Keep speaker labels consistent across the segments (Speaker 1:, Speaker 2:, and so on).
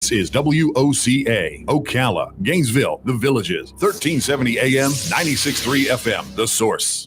Speaker 1: This is WOCA, Ocala, Gainesville, The Villages, 1370 AM, 96.3 FM, The Source.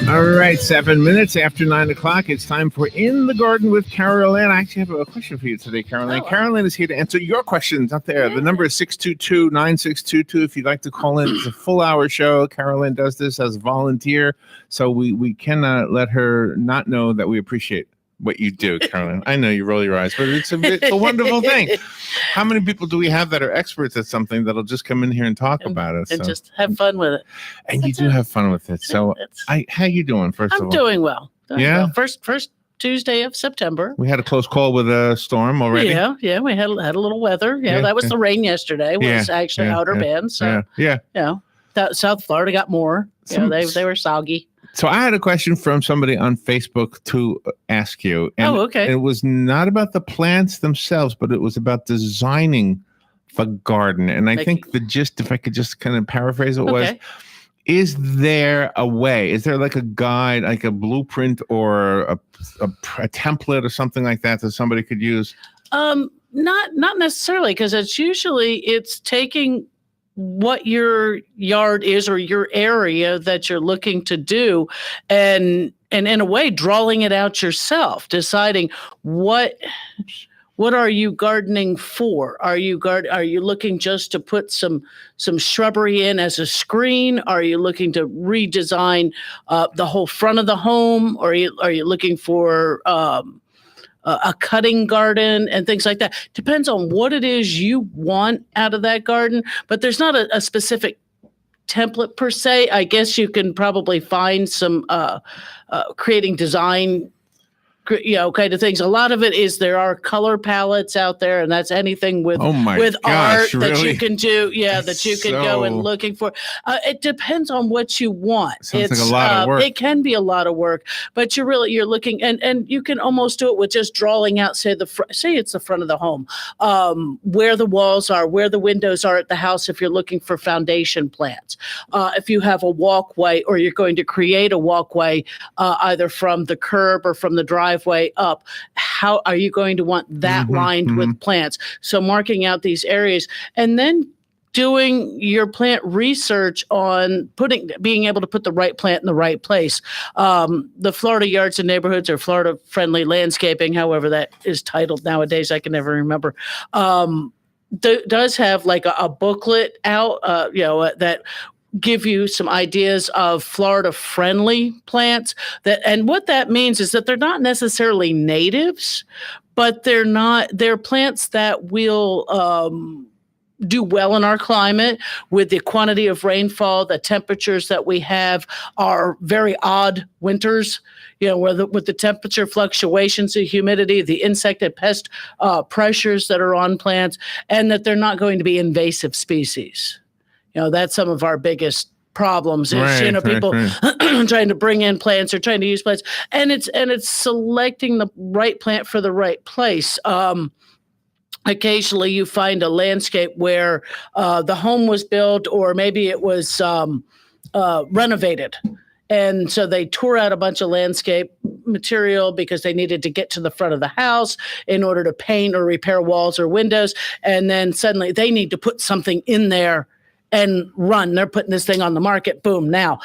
Speaker 2: All right, 7 minutes after 9 o'clock. It's time for In the Garden with Carol Ann. I actually have a question for you today, Carol Ann. Carol Ann is here to answer your questions out there. The number is 622-9622 if you'd like to call in. It's a full-hour show. Carol Ann does this as a volunteer, so we cannot let her not know that we appreciate what you do, Carolyn. I know you roll your eyes, but it's a wonderful thing. How many people do we have that are experts at something that'll just come in here and talk about it?
Speaker 3: And just have fun with it.
Speaker 2: And you do have fun with it. So how you doing, first of all?
Speaker 3: I'm doing well.
Speaker 2: Yeah?
Speaker 3: Well. First Tuesday of September.
Speaker 2: We had a close call with a storm already.
Speaker 3: Yeah. We had a little weather. Yeah, that was the rain yesterday. It was actually outer bands. So, South Florida got more. They were soggy.
Speaker 2: So I had a question from somebody on Facebook to ask you. And
Speaker 3: okay.
Speaker 2: It was not about the plants themselves, but it was about designing the garden. And I think the gist, if I could just kind of paraphrase it, was, is there a way? Is there like a guide, like a blueprint or a template or something like that somebody could use?
Speaker 3: Not necessarily, because it's taking what your yard is or your area that you're looking to do, and in a way drawing it out yourself, deciding what are you gardening for? Are you looking just to put some shrubbery in as a screen? Are you looking to redesign the whole front of the home? Or are you looking for a cutting garden and things like that? Depends on what it is you want out of that garden, but there's not a specific template per se. I guess you can probably find some creating design kind of things. A lot of it is there are color palettes out there, and that's anything with art that you can do. Yeah, that you can go and looking for. It depends on what you want.
Speaker 2: Sounds like a lot of work.
Speaker 3: It can be a lot of work, but you're looking, and you can almost do it with just drawing out, say it's the front of the home, where the walls are, where the windows are at the house. If you're looking for foundation plants, if you have a walkway or you're going to create a walkway, either from the curb or from the driveway up, how are you going to want that lined with plants? So marking out these areas and then doing your plant research on being able to put the right plant in the right place. The Florida Yards and Neighborhoods, or Florida Friendly Landscaping, however that is titled nowadays, I can never remember, does have like a booklet out, that give you some ideas of Florida friendly plants, and what that means is that they're not necessarily natives, but they're plants that will do well in our climate with the quantity of rainfall. The temperatures that we have are very odd winters, with the temperature fluctuations, the humidity, the insect and pest pressures that are on plants, and that they're not going to be invasive species. That's some of our biggest problems is, people trying to bring in plants or trying to use plants, and it's selecting the right plant for the right place. Occasionally you find a landscape where the home was built, or maybe it was renovated. And so they tore out a bunch of landscape material because they needed to get to the front of the house in order to paint or repair walls or windows. And then suddenly they need to put something in there and run. They're putting this thing on the market. Boom. Now.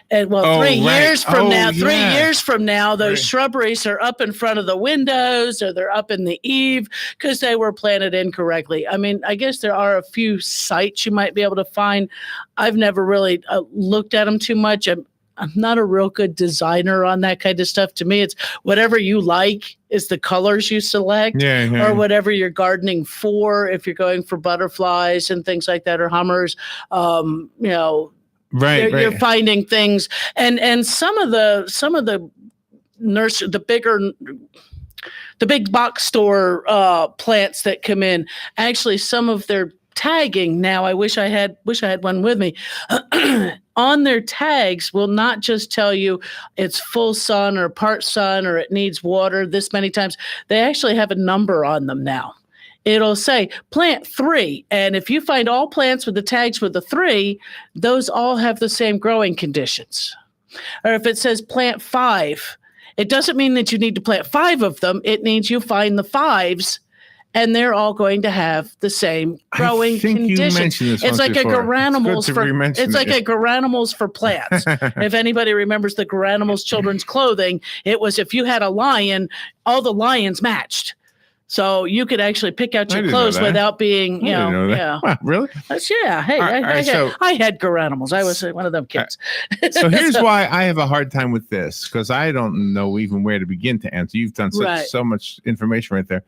Speaker 3: And well, 3 years from now, 3 years from now, those shrubberies are up in front of the windows or they're up in the eave because they were planted incorrectly. I mean, I guess there are a few sites you might be able to find. I've never really looked at them too much. I'm not a real good designer on that kind of stuff. To me, it's whatever you like is the colors you select or whatever you're gardening for. If you're going for butterflies and things like that or hummers, you're finding things. And some of the the big box store plants that come in, actually some of their tagging now, I wish I had one with me, on their tags will not just tell you it's full sun or part sun or it needs water this many times. They actually have a number on them now. It'll say plant 3. And if you find all plants with the tags with the 3, those all have the same growing conditions. Or if it says plant 5, it doesn't mean that you need to plant 5 of them. It means you find the 5s and they're all going to have the same growing conditions. It's like a Garanimals a Garanimals for plants. If anybody remembers the Garanimals children's clothing, it was if you had a lion, all the lions matched. So you could actually pick out your clothes without being,
Speaker 2: Wow, really?
Speaker 3: Hey, I had Garanimals. I was one of them kids.
Speaker 2: So here's why I have a hard time with this, because I don't know even where to begin to answer. You've done so much information right there.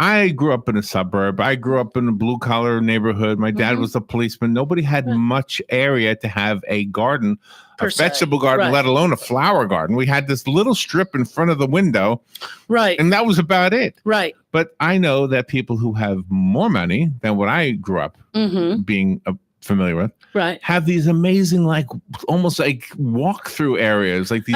Speaker 2: I grew up in a suburb. I grew up in a blue-collar neighborhood. My dad was a policeman. Nobody had much area to have a garden, a vegetable garden, let alone a flower garden. We had this little strip in front of the window, and that was about it. Right. But I know that people who have more money than what I grew up being familiar with, have these amazing, like almost like walk-through areas, like these.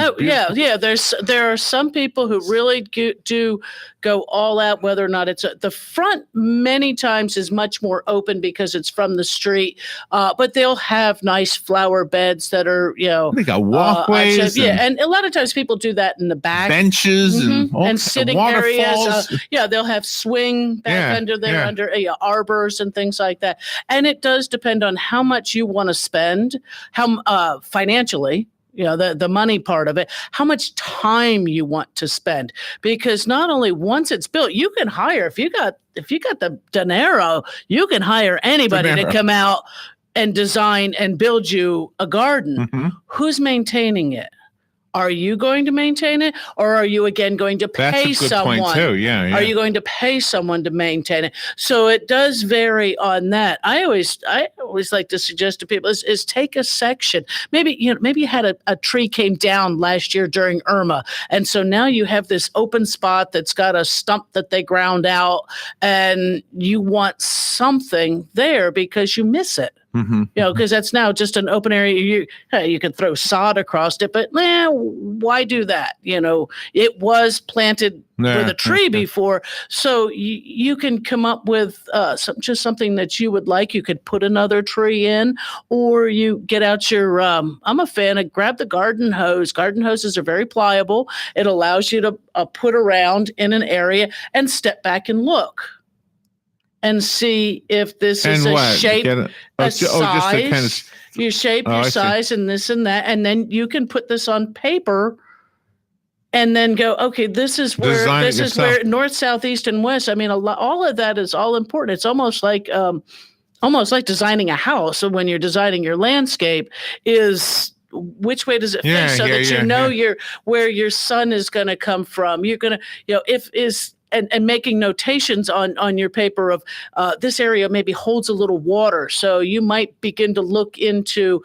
Speaker 2: There are some people who really do go all out, whether or not it's the front. Many times is much more open because it's from the street, but they'll have nice flower beds that are they got walkways,
Speaker 3: and a lot of times people do that in the back,
Speaker 2: benches
Speaker 3: and sitting areas. They'll have swing back under there, under arbors and things like that. And it does depend on how much you want to spend, how financially, the money part of it, how much time you want to spend, because not only once it's built, you can hire, if you got the dinero, you can hire anybody to come out and design and build you a garden. Who's maintaining it? Are you going to maintain it, or are you again going to pay someone? Point too. Are you going to pay someone to maintain it? So it does vary on that. I always like to suggest to people is take a section. Maybe you had a tree came down last year during Irma, and so now you have this open spot that's got a stump that they ground out, and you want something there because you miss it. Because that's now just an open area. You could throw sod across it, but why do that? It was planted with a tree before, so you can come up with something that you would like. You could put another tree in, or you get out your. I'm a fan of grab the garden hose. Garden hoses are very pliable. It allows you to put around in an area and step back and look. And see if this is a shape, a size. You shape your size and this and that, and then you can put this on paper, and then go. Okay, this is where where north, south, east, and west. I mean, all of that is all important. It's almost like designing a house. So when you're designing your landscape, is which way does it face so that you know where your sun is going to come from. You're going to And making notations on your paper of this area maybe holds a little water. So you might begin to look into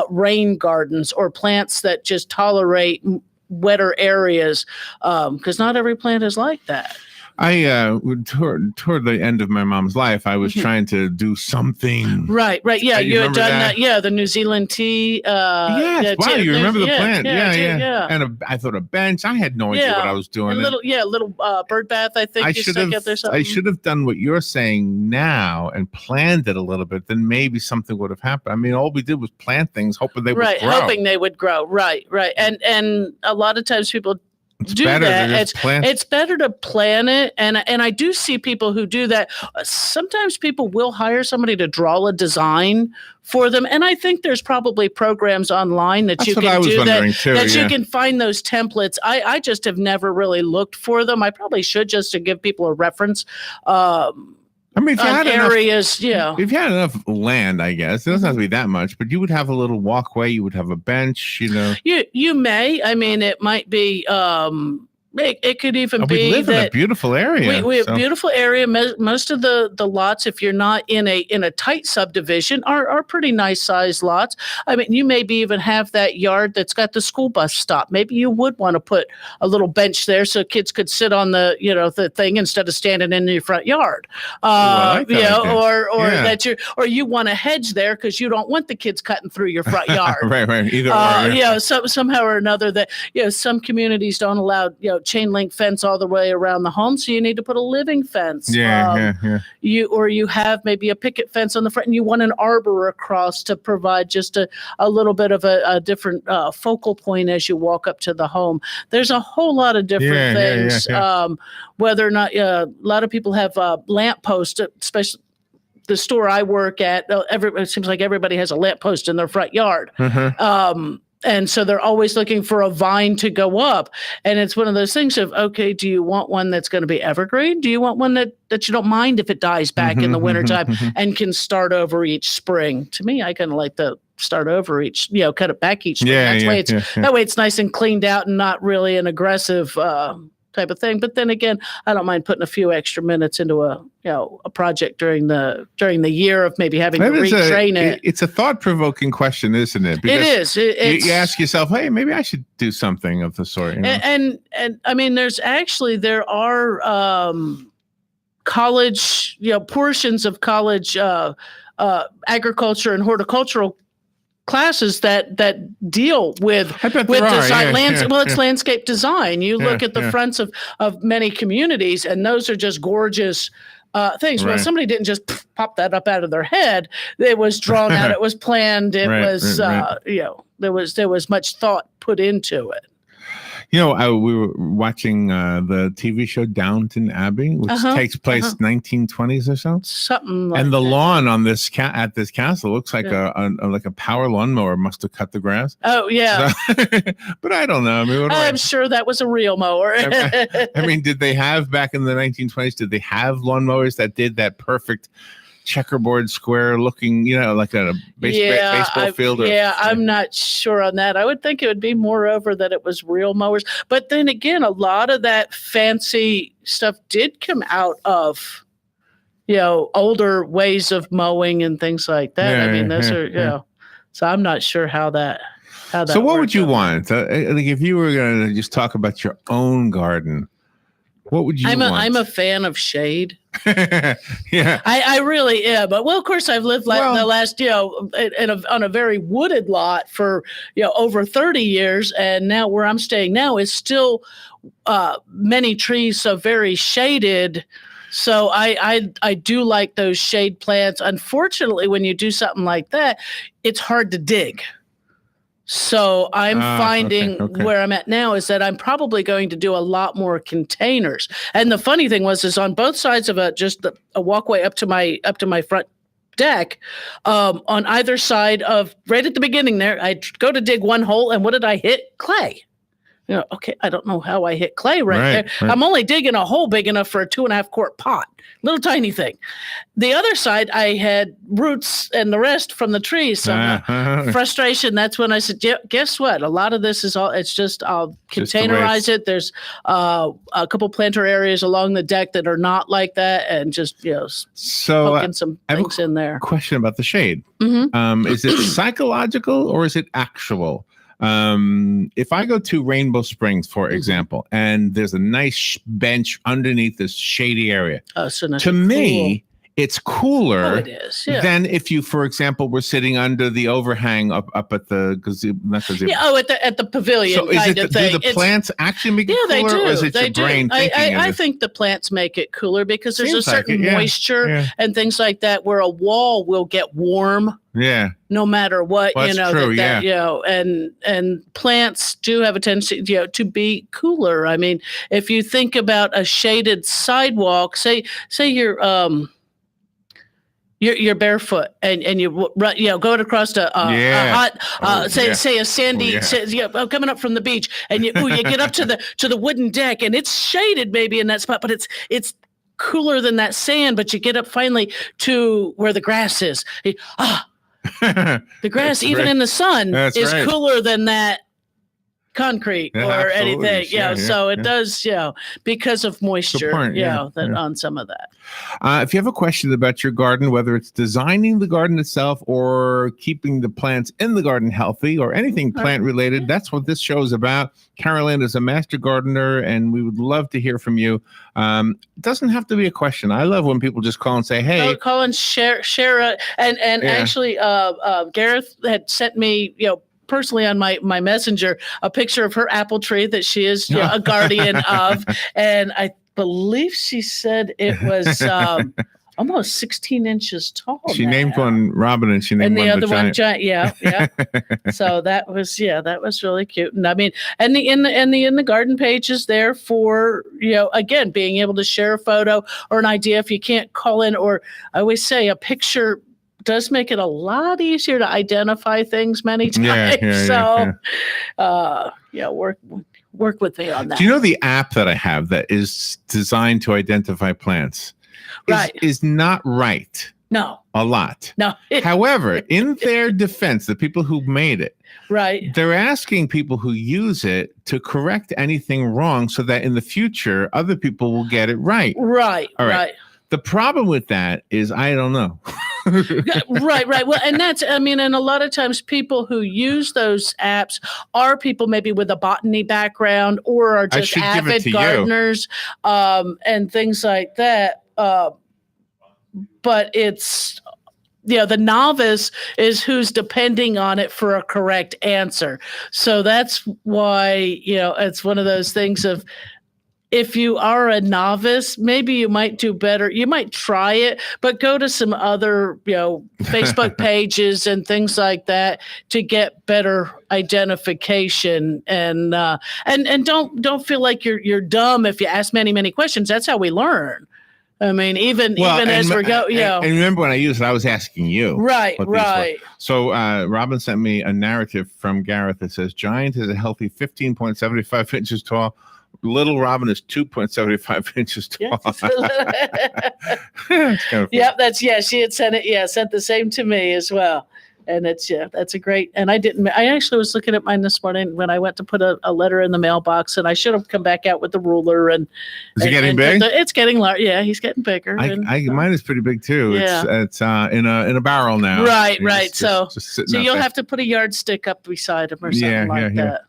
Speaker 3: rain gardens or plants that just tolerate wetter areas, because not every plant is like that.
Speaker 2: I toward the end of my mom's life, I was trying to do something.
Speaker 3: Right. Yeah, you had done that. Yeah, the New Zealand tea.
Speaker 2: Yes. Wow, you remember the plant? Yeah. And I thought a bench. I had no idea what I was doing.
Speaker 3: A little bird bath. I think you stuck out there. Something.
Speaker 2: I should have done what you're saying now and planned it a little bit. Then maybe something would have happened. I mean, all we did was plant things, hoping they would grow.
Speaker 3: Hoping they would grow. Right. And a lot of times people do that. It's better to plan it, and I do see people who do that. Sometimes people will hire somebody to draw a design for them, and I think there's probably programs online that you can do that. You can find those templates. I just have never really looked for them. I probably should, just to give people a reference.
Speaker 2: I mean, if you had
Speaker 3: areas,
Speaker 2: if you had enough land, I guess it doesn't have to be that much, but you would have a little walkway. You would have a bench.
Speaker 3: You may. I mean, it might be. It could even be.
Speaker 2: We live in a beautiful area.
Speaker 3: We have a beautiful area. Most of the lots, if you're not in a tight subdivision, are pretty nice sized lots. I mean, you maybe even have that yard that's got the school bus stop. Maybe you would want to put a little bench there so kids could sit on the thing instead of standing in your front yard. Or you want a hedge there because you don't want the kids cutting through your front yard.
Speaker 2: Right. Either or.
Speaker 3: Somehow or another that some communities don't allow chain link fence all the way around the home, so you need to put a living fence. You have maybe a picket fence on the front, and you want an arbor across to provide just a little bit of a different focal point as you walk up to the home. There's a whole lot of different things. Whether or not a lot of people have lamp posts, especially the store I work at. It seems like everybody has a lamp post in their front yard. And so they're always looking for a vine to go up. And it's one of those things of, okay, do you want one that's going to be evergreen? Do you want one that you don't mind if it dies back in the wintertime and can start over each spring? To me, I kind of like the start over each, cut it back each spring. That way it's nice and cleaned out and not really an aggressive type of thing. But then again, I don't mind putting a few extra minutes into a project during the year of maybe having to retrain it.
Speaker 2: It's a thought-provoking question, isn't it?
Speaker 3: Because it is.
Speaker 2: You ask yourself, hey, maybe I should do something of the sort.
Speaker 3: And I mean, there are college, portions of college agriculture and horticultural classes that deal with design. It's landscape design. You look at the fronts of many communities, and those are just gorgeous things. Well, somebody didn't just pop that up out of their head. It was drawn out. It was planned. It was there was much thought put into it.
Speaker 2: We were watching the TV show Downton Abbey, which takes place 1920s or so.
Speaker 3: Something like
Speaker 2: and the
Speaker 3: that.
Speaker 2: lawn on this at this castle looks like a power lawnmower must have cut the grass.
Speaker 3: Oh yeah,
Speaker 2: so, but I don't know. I mean,
Speaker 3: I'm sure that was a real mower.
Speaker 2: I mean, did they have back in the 1920s? Did they have lawnmowers that did that perfect checkerboard square looking, like a baseball field?
Speaker 3: I'm not sure on that. I would think it would be more over that it was real mowers. But then again, a lot of that fancy stuff did come out of, older ways of mowing and things like that. Those are, so I'm not sure how that.
Speaker 2: So what would you want? If you were going to just talk about your own garden, what would you want?
Speaker 3: I'm a fan of shade.
Speaker 2: Yeah,
Speaker 3: I really am. But of course, I've lived the last, on a very wooded lot for over 30 years, and now where I'm staying now is still many trees, so very shaded. So I do like those shade plants. Unfortunately, when you do something like that, it's hard to dig. So I'm finding where I'm at now is that I'm probably going to do a lot more containers. And the funny thing is on both sides of a walkway up to my front deck, on either side of right at the beginning there, I go to dig one hole, and what did I hit? Clay. Okay, I don't know how I hit clay right there. Right. I'm only digging a hole big enough for a 2.5 quart pot, little tiny thing. The other side, I had roots and the rest from the trees. So frustration. That's when I said, guess what? A lot of this is it's just I'll containerize it. There's a couple planter areas along the deck that are not like that, and just poking some things in there.
Speaker 2: Question about the shade. Mm-hmm. Is it psychological or is it actual? If I go to Rainbow Springs, for example, and there's a nice bench underneath this shady area, to me, it's cooler
Speaker 3: Oh, it is. Yeah.
Speaker 2: than if you, for example, were sitting under the overhang up at the gazebo. Not gazebo.
Speaker 3: Yeah. Oh, at the pavilion
Speaker 2: So is
Speaker 3: kind
Speaker 2: it
Speaker 3: of thing.
Speaker 2: do the plants actually make it
Speaker 3: Yeah,
Speaker 2: cooler,
Speaker 3: they do.
Speaker 2: or is it
Speaker 3: They
Speaker 2: your
Speaker 3: do.
Speaker 2: brain thinking
Speaker 3: I
Speaker 2: it is?
Speaker 3: think the plants make it cooler because there's
Speaker 2: Seems
Speaker 3: a certain
Speaker 2: like it, yeah.
Speaker 3: moisture
Speaker 2: Yeah.
Speaker 3: and things like that where a wall will get warm
Speaker 2: Yeah.
Speaker 3: no matter what.
Speaker 2: Well, that's true,
Speaker 3: that, and plants do have a tendency, to be cooler. I mean, if you think about a shaded sidewalk, say you're barefoot and you run, going across a hot, say a sandy, coming up from the beach, and you get up to the wooden deck, and it's shaded maybe in that spot, but it's cooler than that sand. But you get up finally to where the grass is. The grass, even in the sun, is cooler than that concrete or anything. So it does, because of moisture, on some of that.
Speaker 2: If you have a question about your garden, whether it's designing the garden itself or keeping the plants in the garden healthy or anything plant related, that's what this show is about. Carol Ann is a master gardener, and we would love to hear from you. It doesn't have to be a question. I love when people just call and say, hey.
Speaker 3: Call and share. Actually, Gareth had sent me, personally on my messenger, a picture of her apple tree that she is a guardian of. And I believe she said it was almost 16 inches tall.
Speaker 2: She named one Robin, and she named
Speaker 3: the other one
Speaker 2: giant.
Speaker 3: Yeah. So that was really cute. And I mean, and the garden page is there for, again, being able to share a photo or an idea if you can't call in, or I always say a picture does make it a lot easier to identify things many times. Work with me on that.
Speaker 2: Do you know the app that I have that is designed to identify plants is not right?
Speaker 3: No.
Speaker 2: A lot.
Speaker 3: No.
Speaker 2: However, in their defense, the people who made it, they're asking people who use it to correct anything wrong so that in the future, other people will get it right.
Speaker 3: Right.
Speaker 2: All right. The problem with that is I don't know.
Speaker 3: Right. Well, and and a lot of times people who use those apps are people maybe with a botany background or are just avid gardeners, and things like that. But it's, the novice is who's depending on it for a correct answer. So that's why, it's one of those things of, if you are a novice, maybe you might do better. You might try it, but go to some other, Facebook pages and things like that to get better identification. And don't feel like you're dumb if you ask many questions. That's how we learn. I mean, even as we go, And
Speaker 2: remember when I used it, I was asking you.
Speaker 3: Right.
Speaker 2: So Robin sent me a narrative from Gareth that says, giant is a healthy 15.75 inches tall. Little Robin is 2.75 inches tall.
Speaker 3: She had sent it. Yeah, sent the same to me as well. And it's, that's a great, and I actually was looking at mine this morning when I went to put a letter in the mailbox, and I should have come back out with the ruler. And
Speaker 2: is it getting big?
Speaker 3: It's getting large. Yeah, he's getting bigger.
Speaker 2: Mine is pretty big too.
Speaker 3: Yeah.
Speaker 2: It's in a barrel now.
Speaker 3: Right. So you'll
Speaker 2: there.
Speaker 3: have to put a yardstick up beside him or something like that.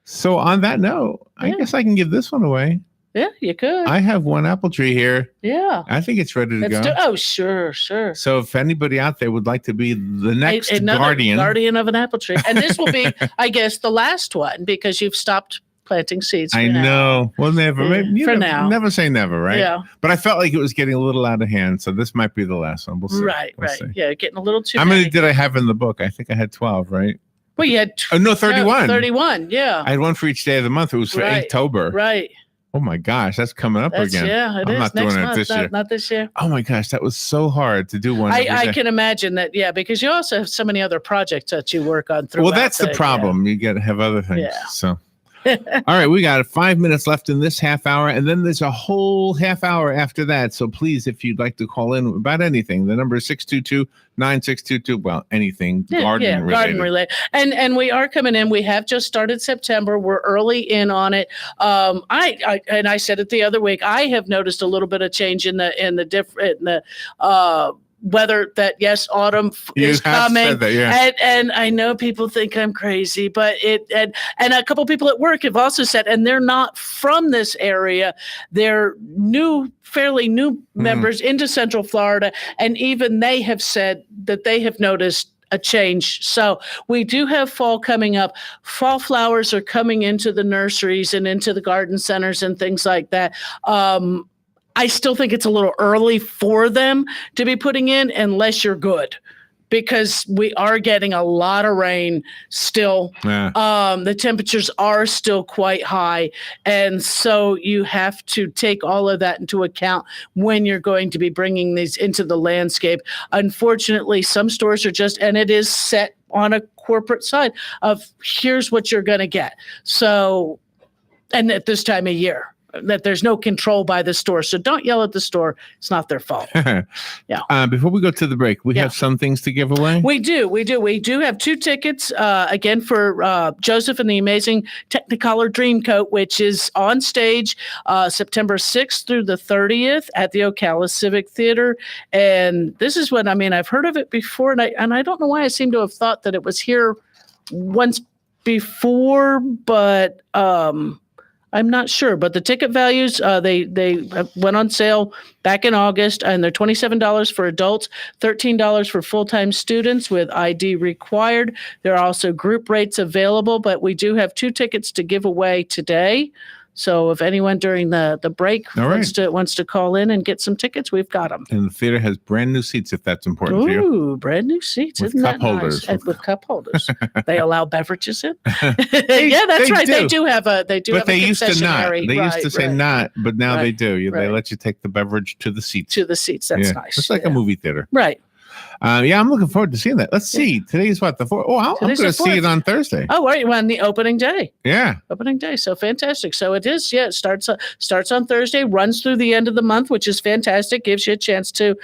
Speaker 2: So on that note, I guess I can give this one away.
Speaker 3: Yeah, you could.
Speaker 2: I have one apple tree here.
Speaker 3: Yeah.
Speaker 2: I think it's ready to go.
Speaker 3: Sure.
Speaker 2: So if anybody out there would like to be the next guardian
Speaker 3: of an apple tree, and this will be, I guess, the last one because you've stopped planting seeds.
Speaker 2: I know. Well, never.
Speaker 3: Now.
Speaker 2: Never say never, right?
Speaker 3: Yeah.
Speaker 2: But I felt like it was getting a little out of hand, so this might be the last one. We'll see.
Speaker 3: Right.
Speaker 2: See.
Speaker 3: Yeah, getting a little too.
Speaker 2: How many did I have in the book? I think I had 12, right?
Speaker 3: Well, you had
Speaker 2: 31.
Speaker 3: 31, yeah.
Speaker 2: I had one for each day of the month. It was for October.
Speaker 3: Right.
Speaker 2: Oh my gosh, that's coming up again.
Speaker 3: Yeah, it is.
Speaker 2: I'm not
Speaker 3: Next
Speaker 2: doing
Speaker 3: month,
Speaker 2: it this year.
Speaker 3: Not this year.
Speaker 2: Oh my gosh, that was so hard to do one.
Speaker 3: I can imagine that, because you also have so many other projects that you work on throughout.
Speaker 2: Well, that's the problem. You got to have other things.
Speaker 3: Yeah.
Speaker 2: So. All right, we got 5 minutes left in this half hour, and then there's a whole half hour after that. So please, if you'd like to call in about anything, the number is 622-9622. Well, anything garden related.
Speaker 3: And we are coming in. We have just started September. We're early in on it. I said it the other week. I have noticed a little bit of change in the weather that yes, autumn is coming.
Speaker 2: That, yeah.
Speaker 3: And I know people think I'm crazy, but and a couple people at work have also said, and they're not from this area. They're fairly new members into Central Florida. And even they have said that they have noticed a change. So we do have fall coming up. Fall flowers are coming into the nurseries and into the garden centers and things like that. I still think it's a little early for them to be putting in unless you're good, because we are getting a lot of rain still.
Speaker 2: Yeah.
Speaker 3: The temperatures are still quite high. And so you have to take all of that into account when you're going to be bringing these into the landscape. Unfortunately, some stores are and it is set on a corporate side of here's what you're going to get. So, and at this time of year, that there's no control by the store. So don't yell at the store. It's not their fault. Yeah.
Speaker 2: Before we go to the break, we have some things to give away.
Speaker 3: We do have 2 tickets, again, for Joseph and the Amazing Technicolor Dreamcoat, which is on stage September 6th through the 30th at the Ocala Civic Theater. And this is what, I've heard of it before, and I don't know why I seem to have thought that it was here once before, but I'm not sure, but the ticket values, they went on sale back in August, and they're $27 for adults, $13 for full-time students with ID required. There are also group rates available, but we do have 2 tickets to give away today. So if anyone during the break wants to call in and get some tickets, we've got them.
Speaker 2: And the theater has brand new seats if that's important to you.
Speaker 3: Ooh, brand new seats.
Speaker 2: With
Speaker 3: Isn't
Speaker 2: cup
Speaker 3: that
Speaker 2: holders.
Speaker 3: Nice? And with cup holders. They allow beverages in? Yeah, that's right. They do have a
Speaker 2: But they used to not.
Speaker 3: concessionary.
Speaker 2: They used to say not, but now they do. They
Speaker 3: Right.
Speaker 2: let you take the beverage to the seats.
Speaker 3: That's nice.
Speaker 2: It's like a movie theater.
Speaker 3: Right.
Speaker 2: I'm looking forward to seeing that. Let's see. Today's what, the 4th? Oh, I'm going to see it on Thursday.
Speaker 3: Oh, right. Well, on the opening day.
Speaker 2: Yeah.
Speaker 3: Opening day. So fantastic. So it is. Yeah. It starts on Thursday, runs through the end of the month, which is fantastic. Gives you a chance to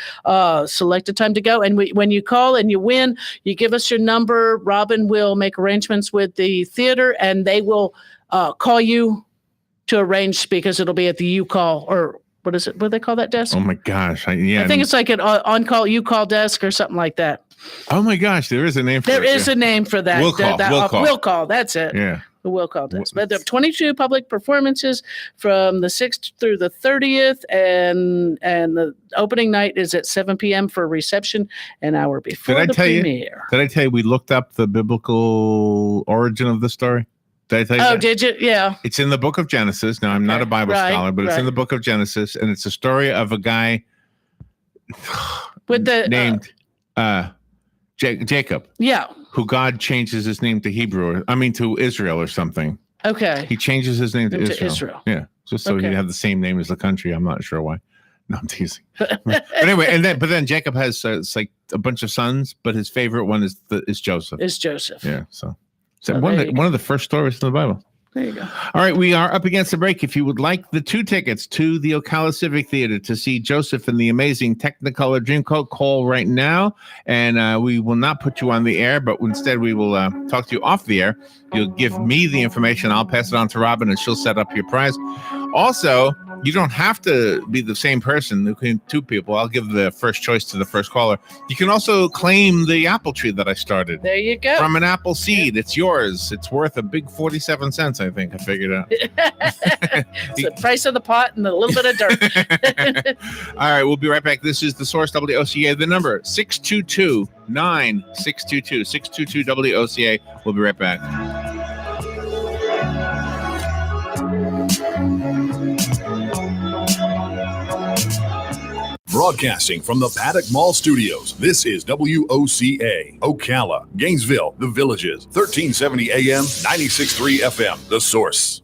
Speaker 3: select a time to go. And when you call and you win, you give us your number. Robin will make arrangements with the theater, and they will call you to arrange, because it'll be at the U-Call, or what is it? What do they call that desk?
Speaker 2: Oh my gosh. I
Speaker 3: think it's like an on-call U-Call desk or something like that.
Speaker 2: Oh my gosh. There is a name for it.
Speaker 3: There is a name for that.
Speaker 2: Will call.
Speaker 3: That's it.
Speaker 2: Yeah.
Speaker 3: The will call desk. But there are 22 public performances from the 6th through the 30th, and the opening night is at 7 p.m. for reception, an hour before the premiere.
Speaker 2: Did I tell you we looked up the biblical origin of the story? Did I tell you that?
Speaker 3: Did you? Yeah.
Speaker 2: It's in the book of Genesis. Now, I'm not a Bible scholar, but it's in the book of Genesis, and it's a story of a guy
Speaker 3: with the
Speaker 2: named Jacob.
Speaker 3: Yeah.
Speaker 2: Who God changes his name to to Israel or something.
Speaker 3: Okay.
Speaker 2: He changes his name to Israel. Yeah. Just so he'd have the same name as the country. I'm not sure why. No, I'm teasing. But anyway, but then Jacob has it's like a bunch of sons, but his favorite one is Joseph.
Speaker 3: Is Joseph.
Speaker 2: Yeah. So one of the first stories in the Bible.
Speaker 3: There you go.
Speaker 2: All right, we are up against the break. If you would like the 2 tickets to the Ocala Civic Theater to see Joseph and the Amazing Technicolor Dreamcoat, call right now, and we will not put you on the air, but instead we will talk to you off the air. You'll give me the information. I'll pass it on to Robin, and she'll set up your prize. Also, you don't have to be the same person. You can 2 people. I'll give the first choice to the first caller. You can also claim the apple tree that I started.
Speaker 3: There you go.
Speaker 2: From an apple seed. It's yours. It's worth a big 47 cents, I think. I figured out.
Speaker 3: It's the price of the pot and a little bit of dirt.
Speaker 2: All right, we'll be right back. This is The Source, WOCA. The number, 622-9622. 622 WOCA. We'll be right back.
Speaker 1: Broadcasting from the Paddock Mall Studios, this is WOCA, Ocala, Gainesville, The Villages, 1370 AM, 96.3 FM, The Source.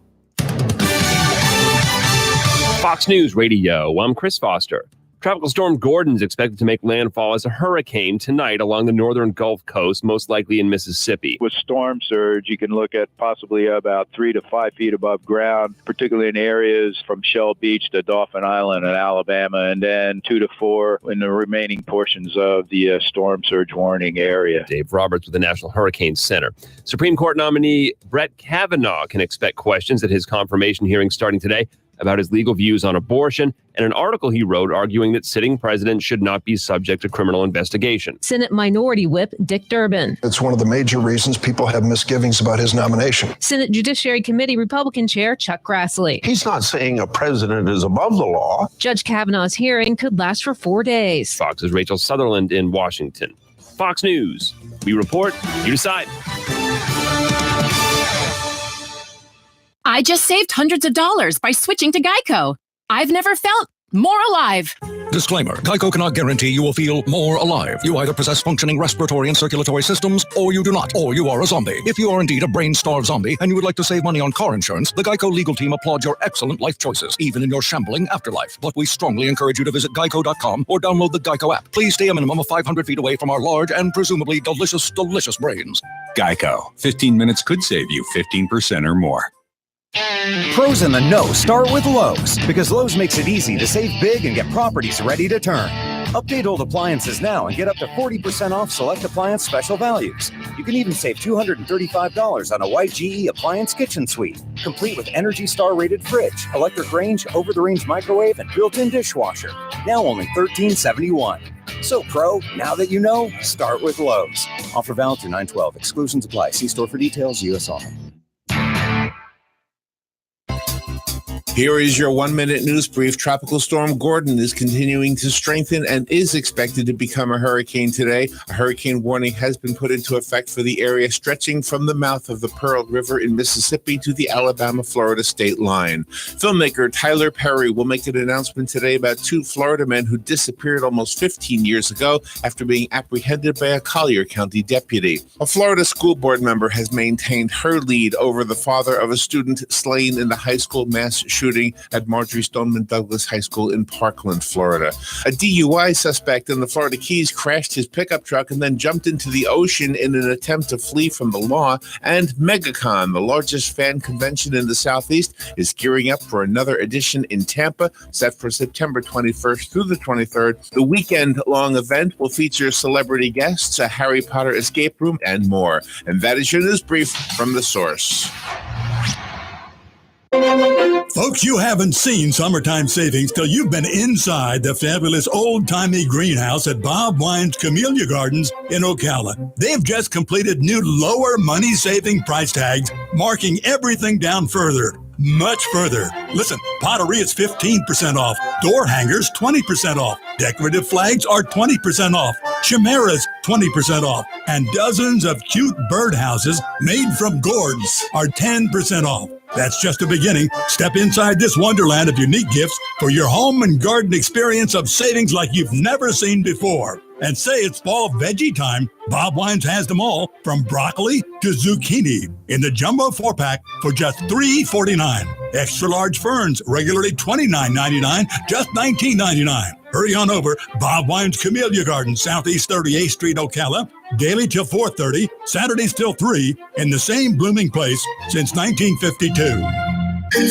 Speaker 4: Fox News Radio, I'm Chris Foster. Tropical storm Gordon is expected to make landfall as a hurricane tonight along the northern Gulf Coast, most likely in Mississippi.
Speaker 5: With storm surge, you can look at possibly about 3 to 5 feet above ground, particularly in areas from Shell Beach to Dauphin Island in Alabama, and then 2 to 4 in the remaining portions of the storm surge warning area.
Speaker 4: Dave Roberts with the National Hurricane Center. Supreme Court nominee Brett Kavanaugh can expect questions at his confirmation hearing starting today. about his legal views on abortion and an article he wrote arguing that sitting presidents should not be subject to criminal investigation.
Speaker 6: Senate Minority Whip Dick Durbin.
Speaker 7: It's one of the major reasons people have misgivings about his nomination.
Speaker 6: Senate Judiciary Committee Republican Chair Chuck Grassley.
Speaker 8: He's not saying a president is above the law.
Speaker 6: Judge Kavanaugh's hearing could last for 4 days.
Speaker 4: Fox's Rachel Sutherland in Washington. Fox News. We report, you decide.
Speaker 9: I just saved hundreds of dollars by switching to Geico. I've never felt more alive.
Speaker 10: Disclaimer. Geico cannot guarantee you will feel more alive. You either possess functioning respiratory and circulatory systems, or you do not, or you are a zombie. If you are indeed a brain-starved zombie and you would like to save money on car insurance, the Geico legal team applauds your excellent life choices, even in your shambling afterlife. But we strongly encourage you to visit geico.com or download the Geico app. Please stay a minimum of 500 feet away from our large and presumably delicious, delicious brains.
Speaker 11: Geico. 15 minutes could save you 15% or more.
Speaker 12: Pros in the know start with Lowe's, because Lowe's makes it easy to save big and get properties ready to turn. Update old appliances now and get up to 40% off select appliance special values. You can even save $235 on a white GE appliance kitchen suite, complete with Energy Star rated fridge, electric range, over-the-range microwave, and built-in dishwasher. Now only $13.71. So Pro, now that you know, start with Lowe's. Offer valid through 9/12. Exclusions apply. See store for details. U.S. only.
Speaker 2: Here is your 1-minute news brief. Tropical Storm Gordon is continuing to strengthen and is expected to become a hurricane today. A hurricane warning has been put into effect for the area stretching from the mouth of the Pearl River in Mississippi to the Alabama-Florida state line. Filmmaker Tyler Perry will make an announcement today about 2 Florida men who disappeared almost 15 years ago after being apprehended by a Collier County deputy. A Florida school board member has maintained her lead over the father of a student slain in the high school mass shooting at Marjorie Stoneman Douglas High School in Parkland, Florida. A DUI suspect in the Florida Keys crashed his pickup truck and then jumped into the ocean in an attempt to flee from the law. And MegaCon, the largest fan convention in the Southeast, is gearing up for another edition in Tampa, set for September 21st through the 23rd. The weekend-long event will feature celebrity guests, a Harry Potter escape room, and more. And that is your news brief from The Source.
Speaker 13: Folks, you haven't seen summertime savings till you've been inside the fabulous old-timey greenhouse at Bob Wine's Camellia Gardens in Ocala. They've just completed new lower money-saving price tags, marking everything down further. Much further. Listen, pottery is 15% off. Door hangers, 20% off. Decorative flags are 20% off. Chimeras, 20% off. And dozens of cute birdhouses made from gourds are 10% off. That's just the beginning. Step inside this wonderland of unique gifts for your home and garden experience of savings like you've never seen before. And say it's fall veggie time, Bob Wines has them all, from broccoli to zucchini, in the jumbo 4-pack for just $3.49. Extra large ferns, regularly $29.99, just $19.99. Hurry on over. Bob Wines Camellia Garden, Southeast 38th Street, Ocala. Daily till 4:30, Saturdays till 3, in the same blooming place since 1952.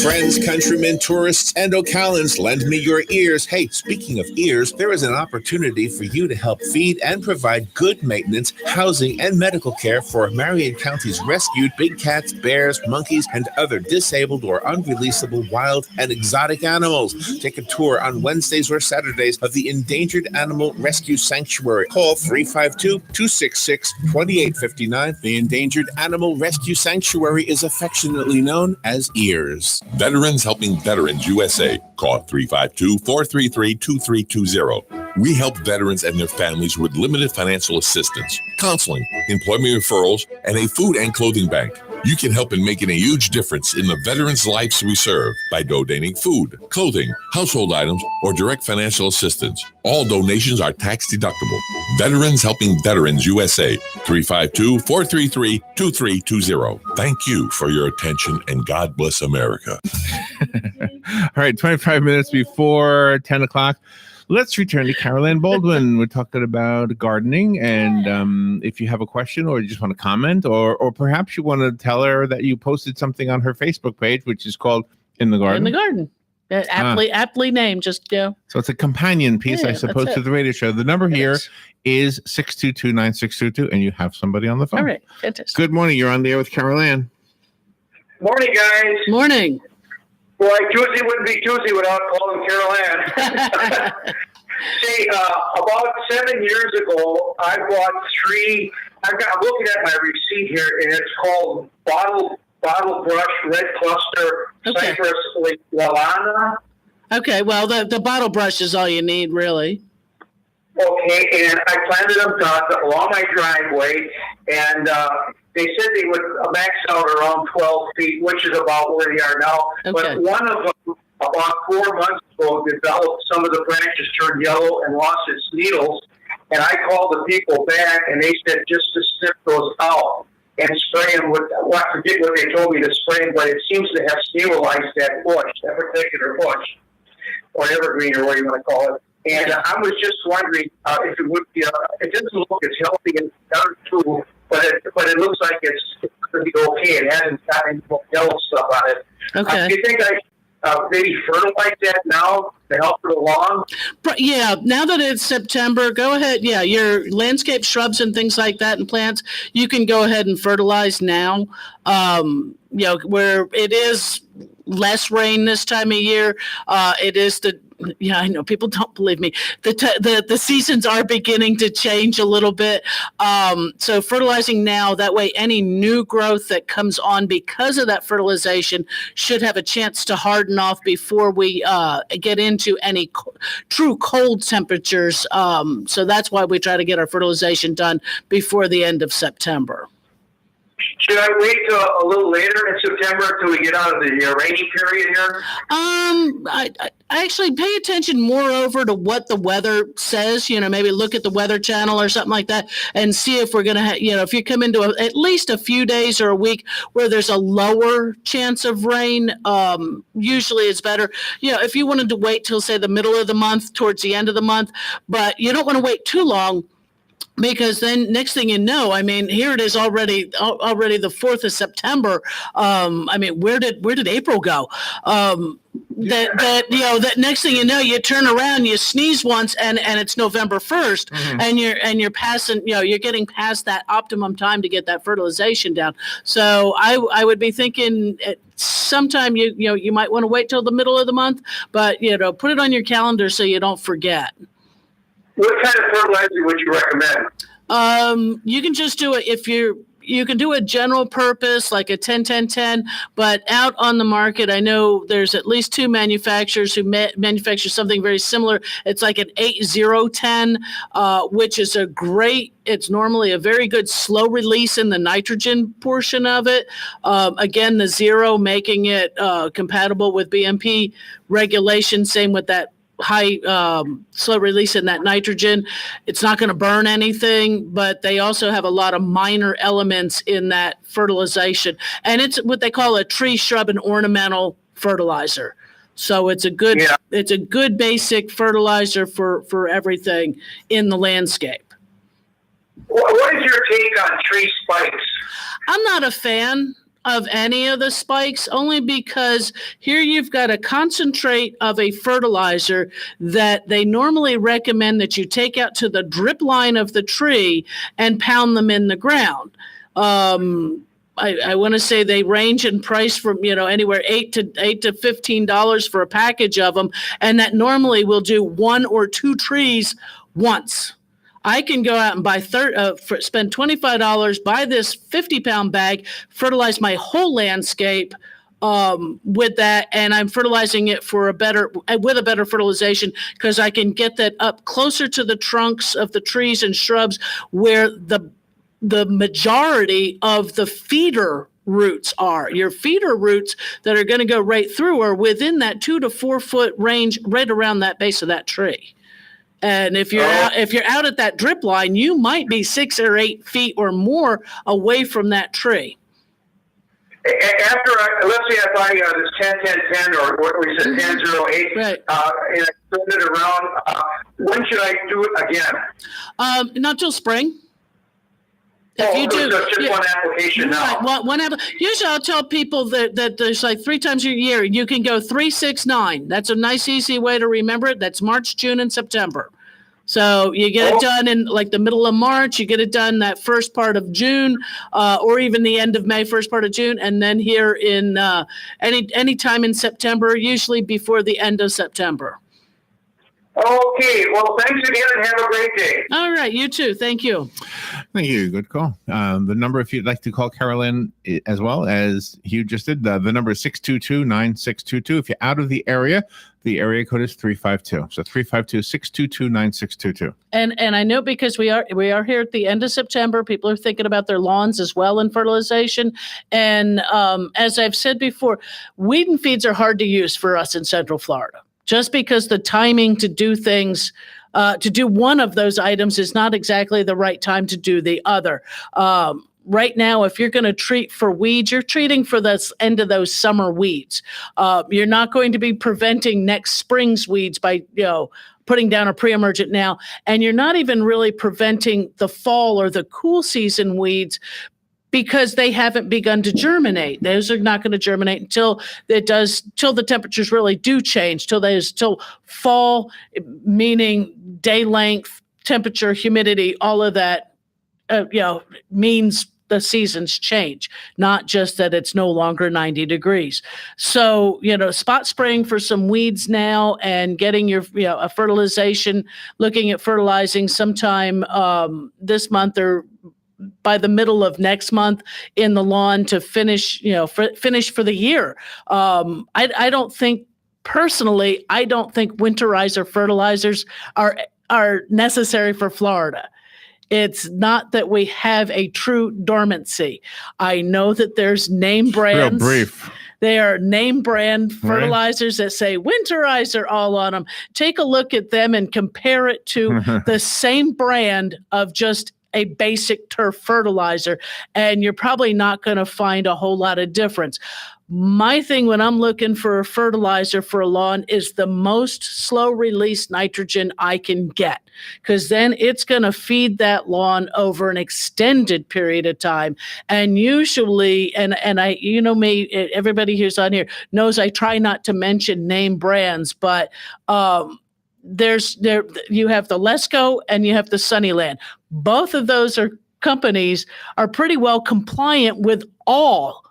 Speaker 2: Friends, countrymen, tourists, and Ocalans, lend me your ears. Hey, speaking of ears, there is an opportunity for you to help feed and provide good maintenance, housing, and medical care for Marion County's rescued big cats, bears, monkeys, and other disabled or unreleasable wild and exotic animals. Take a tour on Wednesdays or Saturdays of the Endangered Animal Rescue Sanctuary. Call 352-266-2859. The Endangered Animal Rescue Sanctuary is affectionately known as EARS.
Speaker 1: Veterans Helping Veterans USA. Call 352-433-2320. We help veterans and their families with limited financial assistance, counseling, employment referrals, and a food and clothing bank. You can help in making a huge difference in the veterans' lives we serve by donating food, clothing, household items, or direct financial assistance. All donations are tax deductible. Veterans Helping Veterans USA, 352-433-2320. Thank you for your attention, and God bless America.
Speaker 2: All right, 25 minutes before 10 o'clock. Let's return to Carol Ann Baldwin. We're talking about gardening, and if you have a question or you just want to comment, or perhaps you want to tell her that you posted something on her Facebook page, which is called In the Garden.
Speaker 3: In the Garden. Aptly named, just, So
Speaker 2: it's a companion piece, I suppose, to the radio show. The number here is 622-9622, and you have somebody on the phone.
Speaker 3: All right, fantastic.
Speaker 2: Good morning. You're on the air with Carol Ann.
Speaker 14: Morning, guys.
Speaker 3: Morning.
Speaker 14: Boy, Tuesday wouldn't be Tuesday without calling Carol Ann. See, about 7 years ago, I bought three. I'm looking at my receipt here, and it's called Bottle Brush Red Cluster Cypress Lalana.
Speaker 3: Okay, well, the bottle brush is all you need, really.
Speaker 14: Okay, and I planted them along my driveway, and they said they would max out around 12 feet, which is about where they are now. Okay. But one of them, about 4 months ago, developed, some of the branches turned yellow and lost its needles. And I called the people back, and they said just to snip those out and spray them with, I forget what they told me to spray them, but it seems to have stabilized that bush, that particular bush, or evergreen, or what you want to call it. And I was just wondering if it would be, it doesn't look as healthy as the other two, but it looks like it's going to be okay. It hasn't got any yellow stuff on it.
Speaker 3: Okay.
Speaker 14: Do you think I maybe fertilize that now to help it along?
Speaker 3: Yeah, now that it's September, go ahead. Yeah, your landscape shrubs and things like that and plants, you can go ahead and fertilize now. Where it is less rain this time of year, it is I know people don't believe me. The seasons are beginning to change a little bit. So fertilizing now, that way any new growth that comes on because of that fertilization should have a chance to harden off before we get into any true cold temperatures. So that's why we try to get our fertilization done before the end of September.
Speaker 14: Should I wait till a little later in September till we get out of the rainy period here?
Speaker 3: I actually pay attention more over to what the weather says. Maybe look at the Weather Channel or something like that and see if we're going to if you come into at least a few days or a week where there's a lower chance of rain, usually it's better. If you wanted to wait till, say, the middle of the month, towards the end of the month, but you don't want to wait too long. Because then next thing you know, here it is already the 4th of September. Where did April go? That next thing you know, you turn around, you sneeze once, and it's November 1st, mm-hmm. and you're passing, you're getting past that optimum time to get that fertilization down. So I would be thinking sometime you might want to wait till the middle of the month, but put it on your calendar so you don't forget.
Speaker 14: What kind of fertilizer would you recommend?
Speaker 3: You can just do it you can do a general purpose like a 10-10-10, but out on the market, I know there's at least two manufacturers who manufacture something very similar. It's like an 8-0-10, which is it's normally a very good slow release in the nitrogen portion of it. Again, the 0 making it compatible with BMP regulation, same with that high slow release in that nitrogen. It's not going to burn anything, but they also have a lot of minor elements in that fertilization. And it's what they call a tree, shrub, and ornamental fertilizer. So it's a good basic fertilizer for everything in the landscape.
Speaker 14: What is your take on tree spikes?
Speaker 3: I'm not a fan of any of the spikes, only because here you've got a concentrate of a fertilizer that they normally recommend that you take out to the drip line of the tree and pound them in the ground. I want to say they range in price from anywhere $8 to $15 for a package of them, and that normally will do 1 or 2 trees once. I can go out and buy spend $25, buy this 50-pound bag, fertilize my whole landscape with that, and I'm fertilizing it with a better fertilization because I can get that up closer to the trunks of the trees and shrubs where the majority of the feeder roots are. Your feeder roots that are going to go right through are within that 2 to 4 foot range, right around that base of that tree. And if you're out at that drip line, you might be 6 or 8 feet or more away from that tree.
Speaker 14: After let's say I buy this 10-10-10 or what we said 10-0-8, right. And I turn it around, when should I do it again?
Speaker 3: Not till spring.
Speaker 14: Just one application now.
Speaker 3: Usually I'll tell people that there's like 3 times a year. You can go 3, 6, 9. That's a nice, easy way to remember it. That's March, June, and September. So you get it done in like the middle of March, you get it done that first part of June, or even the end of May, first part of June, and then here in any time in September, usually before the end of September.
Speaker 14: Okay. Well, thanks again and have a great day.
Speaker 3: All right. You too. Thank you.
Speaker 2: Thank you. Good call. The number, if you'd like to call Carolyn as well as Hugh just did, the number is 622-9622. If you're out of the area code is 352. So 352-622-9622.
Speaker 3: And I know because we are here at the end of September, people are thinking about their lawns as well in fertilization. And as I've said before, weed and feeds are hard to use for us in Central Florida. Just because the timing to do things, to do one of those items is not exactly the right time to do the other. Right now, if you're going to treat for weeds, you're treating for the end of those summer weeds. You're not going to be preventing next spring's weeds by, putting down a pre-emergent now. And you're not even really preventing the fall or the cool season weeds because they haven't begun to germinate. Those are not going to germinate until the temperatures really do change, till fall, meaning day length, temperature, humidity, all of that, means the seasons change, not just that it's no longer 90 degrees. So, spot spraying for some weeds now and getting your, a fertilization, looking at fertilizing sometime this month or by the middle of next month in the lawn to finish, finish for the year. I don't think winterizer fertilizers are necessary for Florida. It's not that we have a true dormancy. I know that there's name brands.
Speaker 2: Real brief.
Speaker 3: They are name brand fertilizers that say winterizer all on them. Take a look at them and compare it to the same brand of just a basic turf fertilizer, and you're probably not going to find a whole lot of difference. My thing when I'm looking for a fertilizer for a lawn is the most slow release nitrogen I can get, because then it's going to feed that lawn over an extended period of time. And usually, and I, me, everybody who's on here knows I try not to mention name brands, but you have the Lesco and you have the Sunnyland. Both of those companies are pretty well compliant with all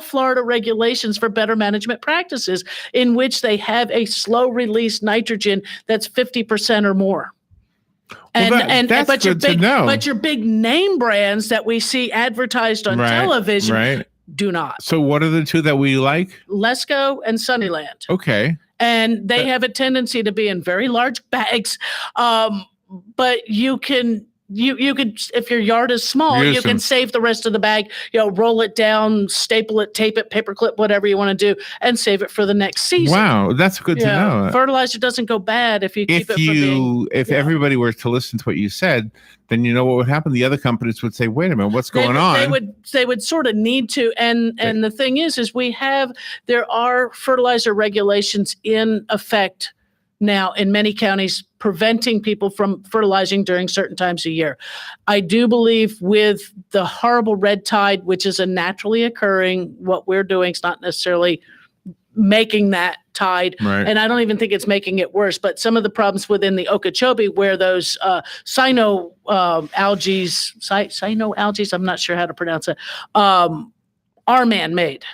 Speaker 3: Florida regulations for better management practices, in which they have a slow release nitrogen that's 50% or more. But your big name brands that we see advertised on television do not.
Speaker 2: So what are the two that we like?
Speaker 3: Lesco and Sunnyland.
Speaker 2: Okay.
Speaker 3: And they have a tendency to be in very large bags. But you could, if your yard is small, you can save the rest of the bag, roll it down, staple it, tape it, paperclip, whatever you want to do, and save it for the next season.
Speaker 2: Wow, that's good to know.
Speaker 3: Fertilizer doesn't go bad if you keep it from being.
Speaker 2: If everybody were to listen to what you said, then you know what would happen. The other companies would say, "Wait a minute, what's going on?"
Speaker 3: They would sort of need to, and the thing is there are fertilizer regulations in effect now in many counties preventing people from fertilizing during certain times of year. I do believe with the horrible red tide, which is a naturally occurring, what we're doing is not necessarily making that tide.
Speaker 2: Right.
Speaker 3: And I don't even think it's making it worse, but some of the problems within the Okeechobee where those cyanoalgae, I'm not sure how to pronounce it, are man-made.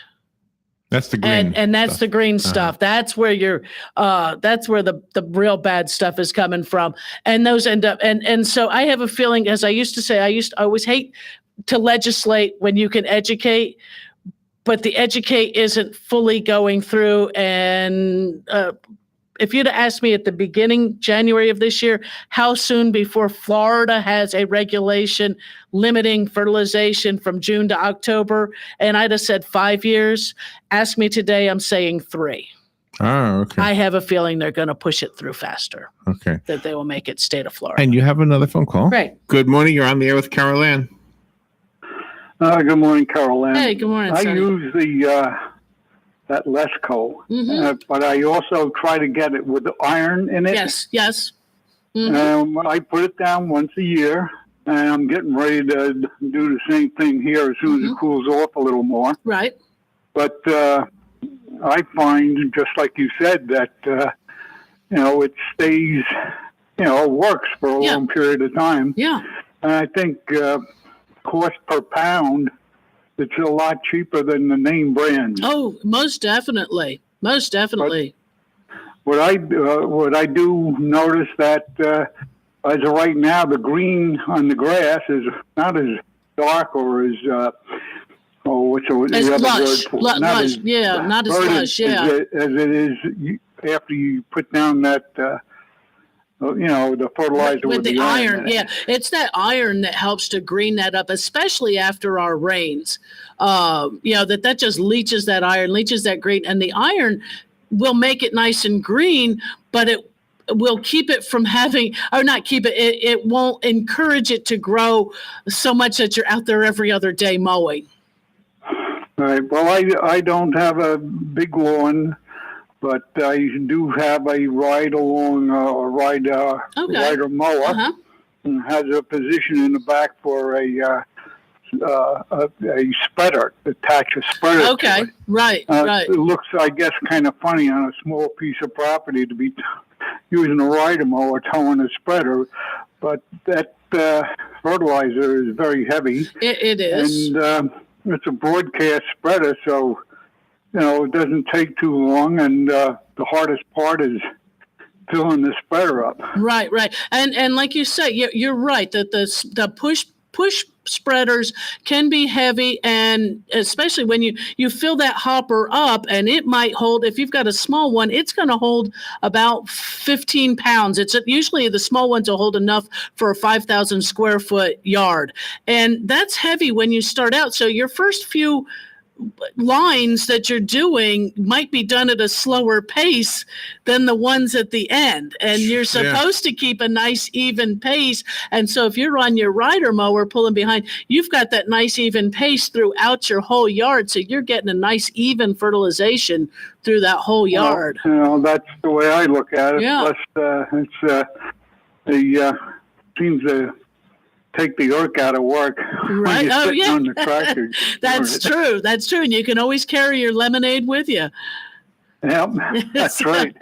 Speaker 2: That's the green,
Speaker 3: and that's the green stuff. That's where that's where the real bad stuff is coming from. And those end up, and so I have a feeling, as I used to say, I always hate to legislate when you can educate, but the educate isn't fully going through. And if you'd have asked me at the beginning, January of this year, how soon before Florida has a regulation limiting fertilization from June to October, and I'd have said 5 years. Ask me today, I'm saying 3.
Speaker 2: Oh, okay.
Speaker 3: I have a feeling they're going to push it through faster.
Speaker 2: Okay.
Speaker 3: That they will make it state of Florida.
Speaker 2: And you have another phone call.
Speaker 3: Right.
Speaker 2: Good morning. You're on the air with Carol Ann.
Speaker 15: Good morning, Carol Ann.
Speaker 3: Hey, good morning.
Speaker 15: I use that Lesco, but I also try to get it with iron in it.
Speaker 3: Yes. Mm-hmm.
Speaker 15: I put it down once a year, and I'm getting ready to do the same thing here as soon as it cools off a little more.
Speaker 3: Right.
Speaker 15: But I find, just like you said, that it stays it works for a long period of time.
Speaker 3: Yeah.
Speaker 15: And I think cost per pound, it's a lot cheaper than the name brands.
Speaker 3: Oh, most definitely. Most definitely.
Speaker 15: But what I do notice that as of right now, the green on the grass is not as dark or as what's the other
Speaker 3: lush.
Speaker 15: word for it?
Speaker 3: Not as lush.
Speaker 15: as it is after you put down that the fertilizer
Speaker 3: with the iron.
Speaker 15: in it.
Speaker 3: Yeah, it's that iron that helps to green that up, especially after our rains. That just leaches that iron, leaches that green, and the iron will make it nice and green, but it will keep it from having, or not keep it, it won't encourage it to grow so much that you're out there every other day mowing.
Speaker 15: Right. Well, I don't have a big lawn, but I do have a rider mower, and has a position in the back for a spreader, attach a spreader.
Speaker 3: Okay,
Speaker 15: to it.
Speaker 3: Right.
Speaker 15: It looks, I guess, kind of funny on a small piece of property to be using a rider mower towing a spreader, but that fertilizer is very heavy.
Speaker 3: It is.
Speaker 15: And it's a broadcast spreader, so it doesn't take too long, and the hardest part is filling the spreader up.
Speaker 3: Right. And like you say, you're right that the push spreaders can be heavy, and especially when you fill that hopper up, and it might hold, if you've got a small one, it's going to hold about 15 pounds. It's usually the small ones will hold enough for a 5,000 square foot yard, and that's heavy when you start out. So your first few lines that you're doing might be done at a slower pace than the ones at the end, and you're supposed to keep a nice even pace. And so if you're on your rider mower pulling behind, you've got that nice even pace throughout your whole yard, so you're getting a nice even fertilization through that whole yard.
Speaker 15: That's the way I look at it.
Speaker 3: Yeah.
Speaker 15: Plus it seems to take the irk out of work.
Speaker 3: Right.
Speaker 15: On the tractor.
Speaker 3: That's true. That's true. And you can always carry your lemonade with you.
Speaker 15: Yep, that's right.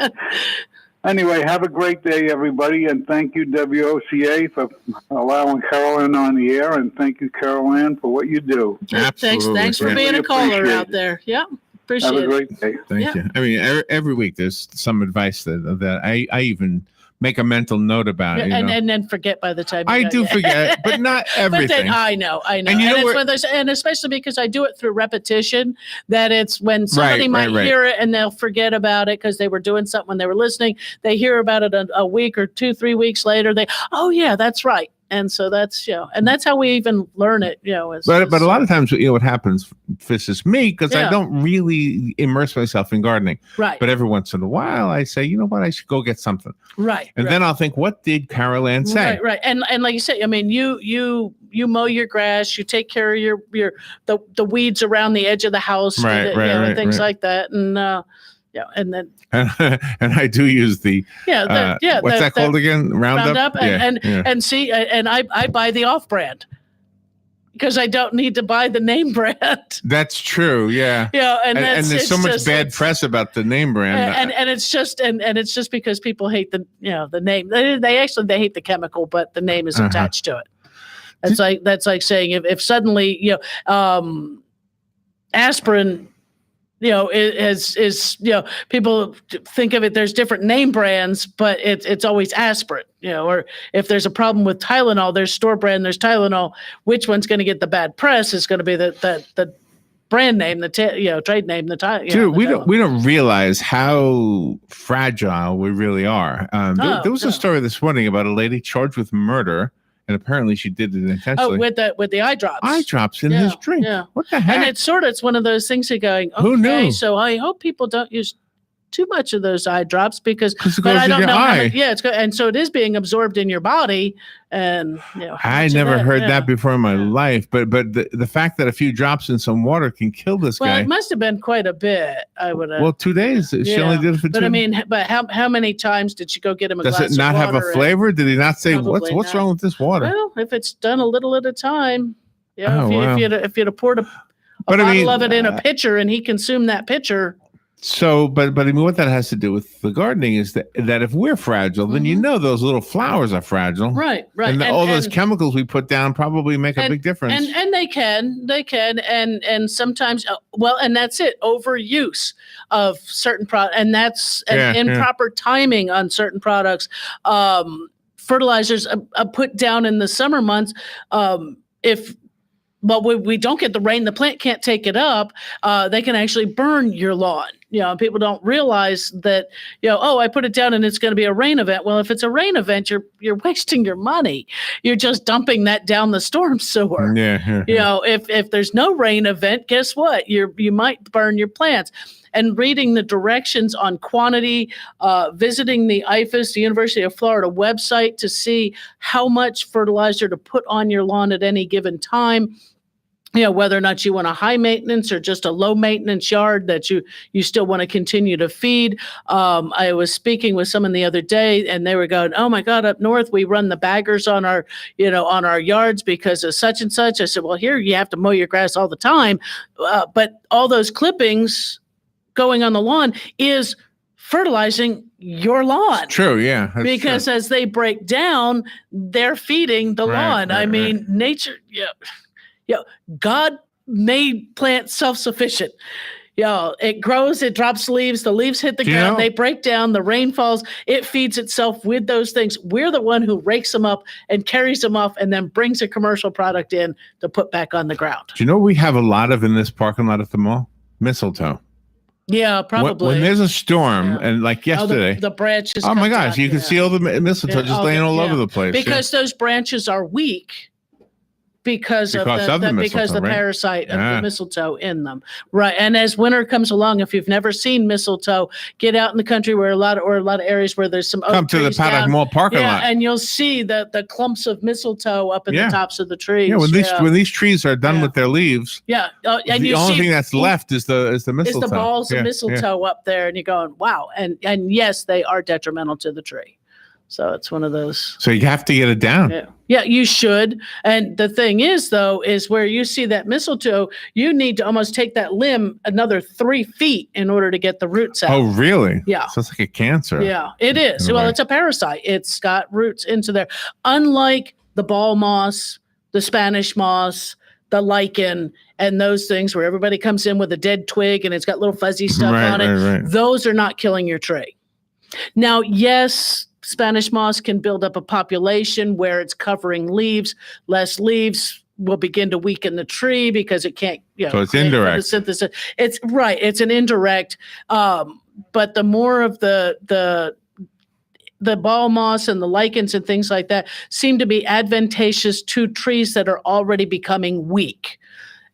Speaker 15: Anyway, have a great day, everybody, and thank you, WOCA, for allowing Carolyn on the air, and thank you, Carolyn, for what you do.
Speaker 2: Absolutely.
Speaker 3: Thanks for being a caller out there. Yep. Appreciate it.
Speaker 15: Have a great day.
Speaker 2: Thank you. I mean, every week there's some advice that I even make a mental note about.
Speaker 3: And then forget by the time
Speaker 2: I do forget, but not everything.
Speaker 3: But then I know. And and especially because I do it through repetition, that it's when somebody might hear it and they'll forget about it because they were doing something when they were listening. They hear about it a week or 2-3 weeks later. Oh yeah, that's right. And so that's, and that's how we even learn it,
Speaker 2: But a lot of times, what happens, this is me, because I don't really immerse myself in gardening.
Speaker 3: Right.
Speaker 2: But every once in a while, I say, you know what, I should go get something.
Speaker 3: Right.
Speaker 2: And then I'll think, what did Carol Ann say?
Speaker 3: Right. And like you say, I mean, you mow your grass, you take care of the weeds around the edge of the house, things like that. And, and then
Speaker 2: and I do use the what's that called again? Roundup.
Speaker 3: And see, and I buy the off-brand because I don't need to buy the name brand.
Speaker 2: That's true. Yeah.
Speaker 3: And
Speaker 2: there's so much bad press about the name brand.
Speaker 3: And it's just it's just because people hate the name. They hate the chemical, but the name is attached to it. That's like saying if suddenly aspirin. Is people think of it, there's different name brands, but it's always aspirin, or if there's a problem with Tylenol, there's store brand, there's Tylenol. Which one's going to get the bad press is going to be the brand name, the trade name, the Tylenol.
Speaker 2: Dude, we don't realize how fragile we really are. There was a story this morning about a lady charged with murder. And apparently she did it intentionally.
Speaker 3: Oh, with the eye drops.
Speaker 2: Eye drops in his drink.
Speaker 3: Yeah.
Speaker 2: What the heck?
Speaker 3: And it's one of those things you're going, okay,
Speaker 2: who knew?
Speaker 3: So I hope people don't use too much of those eye drops because
Speaker 2: it goes in your eye.
Speaker 3: And so it is being absorbed in your body. And
Speaker 2: I never heard that before in my life, but the fact that a few drops in some water can kill this guy.
Speaker 3: Well, it must have been quite a bit. I would have.
Speaker 2: Well, 2 days. She only did it for 2 days.
Speaker 3: But I mean, how many times did she go get him a glass of water?
Speaker 2: Does it not have a flavor? Did he not say what's wrong with this water?
Speaker 3: Well, if it's done a little at a time, if you'd have poured a bottle of it in a pitcher and he consumed that pitcher.
Speaker 2: So, but I mean, what that has to do with the gardening is that if we're fragile, then those little flowers are fragile.
Speaker 3: Right.
Speaker 2: And all those chemicals we put down probably make a big difference.
Speaker 3: And they can. And sometimes, and that's it. Overuse of certain products. And that's improper timing on certain products. Fertilizers put down in the summer months. We don't get the rain, the plant can't take it up. They can actually burn your lawn. People don't realize that, I put it down and it's going to be a rain event. Well, if it's a rain event, you're wasting your money. You're just dumping that down the storm sewer. If there's no rain event, guess what? You might burn your plants. And reading the directions on quantity, visiting the IFAS, the University of Florida website to see how much fertilizer to put on your lawn at any given time. Whether or not you want a high maintenance or just a low maintenance yard that you still want to continue to feed. I was speaking with someone the other day and they were going, oh my God, up north, we run the baggers on our yards because of such and such. I said, well, here you have to mow your grass all the time. But all those clippings going on the lawn is fertilizing your lawn.
Speaker 2: It's true, yeah.
Speaker 3: Because
Speaker 2: true.
Speaker 3: As they break down, they're feeding the lawn. Nature, God made plants self-sufficient. It grows, it drops leaves, the leaves hit the ground, they break down, the rain falls, it feeds itself with those things. We're the one who rakes them up and carries them off and then brings a commercial product in to put back on the ground.
Speaker 2: Do you know what we have a lot of in this parking lot at the mall? Mistletoe.
Speaker 3: Yeah, probably.
Speaker 2: When there's a storm, and like yesterday,
Speaker 3: the branches.
Speaker 2: Oh my gosh, you can see all the mistletoe just laying all over the place.
Speaker 3: Because those branches are weak. Because of the parasite of the mistletoe in them, right? And as winter comes along, if you've never seen mistletoe, get out in the country where a lot of areas where there's some
Speaker 2: come to the Paddock Mall parking lot,
Speaker 3: and you'll see the clumps of mistletoe up in the tops of the trees.
Speaker 2: Yeah, when these trees are done with their leaves,
Speaker 3: and
Speaker 2: the only thing that's left is the mistletoe.
Speaker 3: Is the balls of mistletoe up there, and you're going, wow, and yes, they are detrimental to the tree. So it's one of those.
Speaker 2: So you have to get it down.
Speaker 3: Yeah, you should. And the thing is, though, is where you see that mistletoe, you need to almost take that limb another 3 feet in order to get the roots out.
Speaker 2: Oh, really?
Speaker 3: Yeah.
Speaker 2: So it's like a cancer.
Speaker 3: Yeah, it is. Well, it's a parasite. It's got roots into there. Unlike the ball moss, the Spanish moss, the lichen, and those things where everybody comes in with a dead twig and it's got little fuzzy stuff on it. Right. Those are not killing your tree. Now, yes, Spanish moss can build up a population where it's covering leaves. Less leaves will begin to weaken the tree because it can't.
Speaker 2: So it's indirect.
Speaker 3: Photosynthesis. It's right. It's an indirect. But the more of the ball moss and the lichens and things like that seem to be advantageous to trees that are already becoming weak.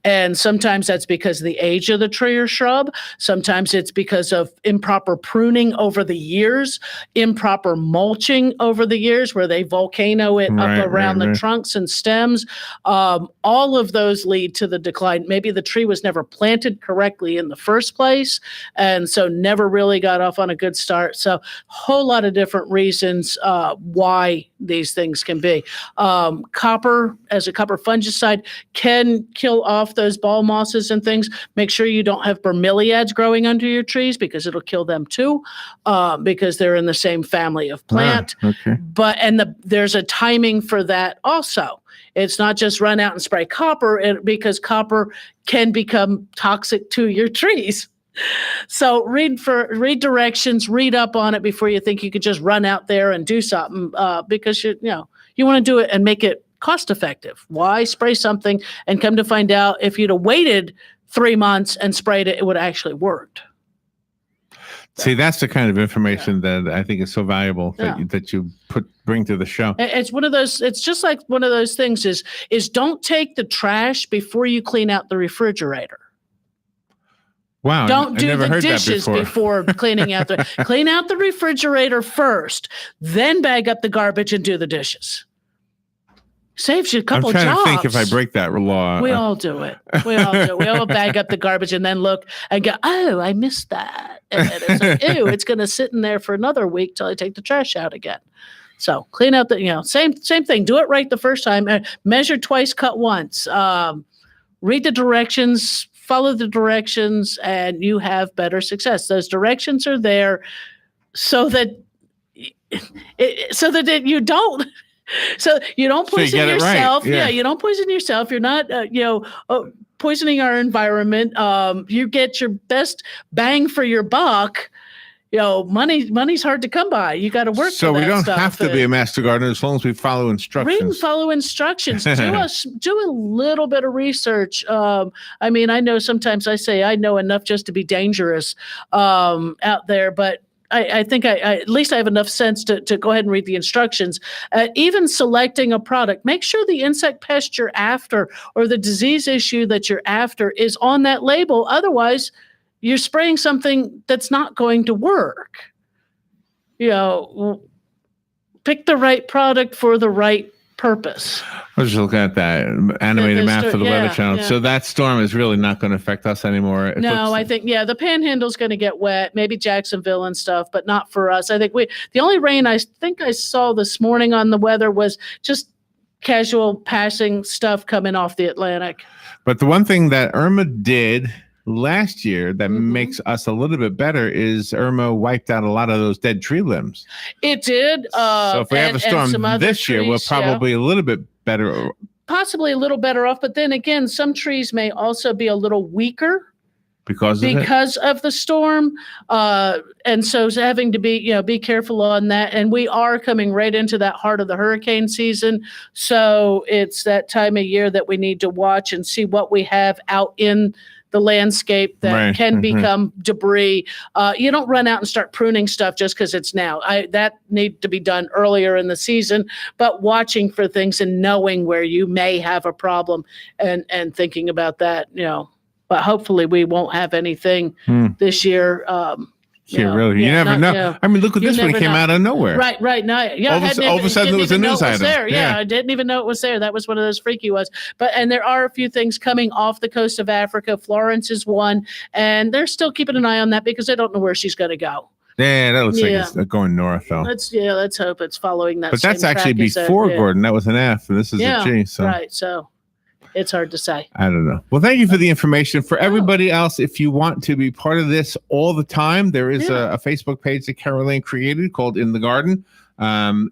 Speaker 3: And sometimes that's because of the age of the tree or shrub. Sometimes it's because of improper pruning over the years, improper mulching over the years where they volcano it up around the trunks and stems. All of those lead to the decline. Maybe the tree was never planted correctly in the first place, and so never really got off on a good start. So a whole lot of different reasons why these things can be. Copper, as a copper fungicide, can kill off those ball mosses and things. Make sure you don't have bromeliads growing under your trees because it'll kill them too, because they're in the same family of plant. But there's a timing for that also. It's not just run out and spray copper because copper can become toxic to your trees. So read directions, read up on it before you think you could just run out there and do something, because you want to do it and make it cost effective. Why spray something and come to find out if you'd have waited 3 months and sprayed it, it would have actually worked.
Speaker 2: See, that's the kind of information that I think is so valuable that you bring to the show.
Speaker 3: It's one of those. It's just like one of those things is don't take the trash before you clean out the refrigerator.
Speaker 2: Wow.
Speaker 3: Don't do the dishes before cleaning out clean out the refrigerator first, then bag up the garbage and do the dishes. Saves you a couple jobs.
Speaker 2: I'm trying to think if I break that law.
Speaker 3: We all do it. We all bag up the garbage and then look and go, oh, I missed that. And it's like, ew, it's going to sit in there for another week till I take the trash out again. So clean out same thing. Do it right the first time. Measure twice, cut once. Read the directions follow the directions and you have better success. Those directions are there so that you don't poison yourself.
Speaker 2: Right. Yeah.
Speaker 3: You don't poison yourself. You're not poisoning our environment. You get your best bang for your buck. Money's hard to come by. You got to work.
Speaker 2: So
Speaker 3: for that
Speaker 2: we don't
Speaker 3: stuff.
Speaker 2: have to be a master gardener as long as we follow instructions.
Speaker 3: Read and follow instructions. Do a little bit of research. I know sometimes I say I know enough just to be dangerous out there, but I think I at least I have enough sense to go ahead and read the instructions. Even selecting a product, make sure the insect pest you're after or the disease issue that you're after is on that label. Otherwise, you're spraying something that's not going to work. Pick the right product for the right purpose.
Speaker 2: I was just looking at that animated map for the Weather Channel. Yeah. So that storm is really not going to affect us anymore.
Speaker 3: I think, the Panhandle's going to get wet, maybe Jacksonville and stuff, but not for us. I think the only rain I think I saw this morning on the weather was just casual passing stuff coming off the Atlantic.
Speaker 2: But the one thing that Irma did last year that makes us a little bit better is Irma wiped out a lot of those dead tree limbs.
Speaker 3: It did.
Speaker 2: So if we have a storm this year, we're probably a little bit better.
Speaker 3: Possibly a little better off. But then again, some trees may also be a little weaker because of the storm. And so having to be careful on that. And we are coming right into that heart of the hurricane season. So it's that time of year that we need to watch and see what we have out in the landscape that can become debris. You don't run out and start pruning stuff just because it's now. That need to be done earlier in the season, but watching for things and knowing where you may have a problem and thinking about that, but hopefully we won't have anything this year.
Speaker 2: You never know. I mean, look at this one. It came out of nowhere.
Speaker 3: Right.
Speaker 2: All of a sudden, it was a news item.
Speaker 3: I didn't even know it was there. That was one of those freaky ones. And there are a few things coming off the coast of Africa. Florence is one, and they're still keeping an eye on that because they don't know where she's going to go.
Speaker 2: Yeah, that looks like it's going north, though.
Speaker 3: Let's hope it's following that.
Speaker 2: But that's actually before Gordon. That was an F, and this is a G. So.
Speaker 3: Right. So. It's hard to say.
Speaker 2: I don't know. Well, thank you for the information. For everybody else, if you want to be part of this all the time, there is a Facebook page that Caroline created called In the Garden.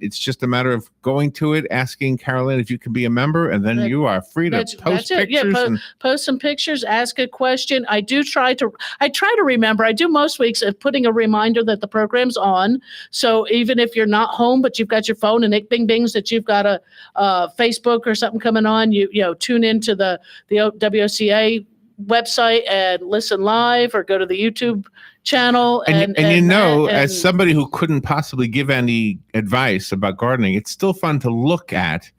Speaker 2: It's just a matter of going to it, asking Caroline if you can be a member, and then you are free to post pictures.
Speaker 3: Post some pictures, ask a question. I try to remember. I do most weeks of putting a reminder that the program's on. So even if you're not home, but you've got your phone and it bing bings that you've got a Facebook or something coming on, you tune into the WOCA website and listen live or go to the YouTube channel.
Speaker 2: As somebody who couldn't possibly give any advice about gardening, it's still fun to look at.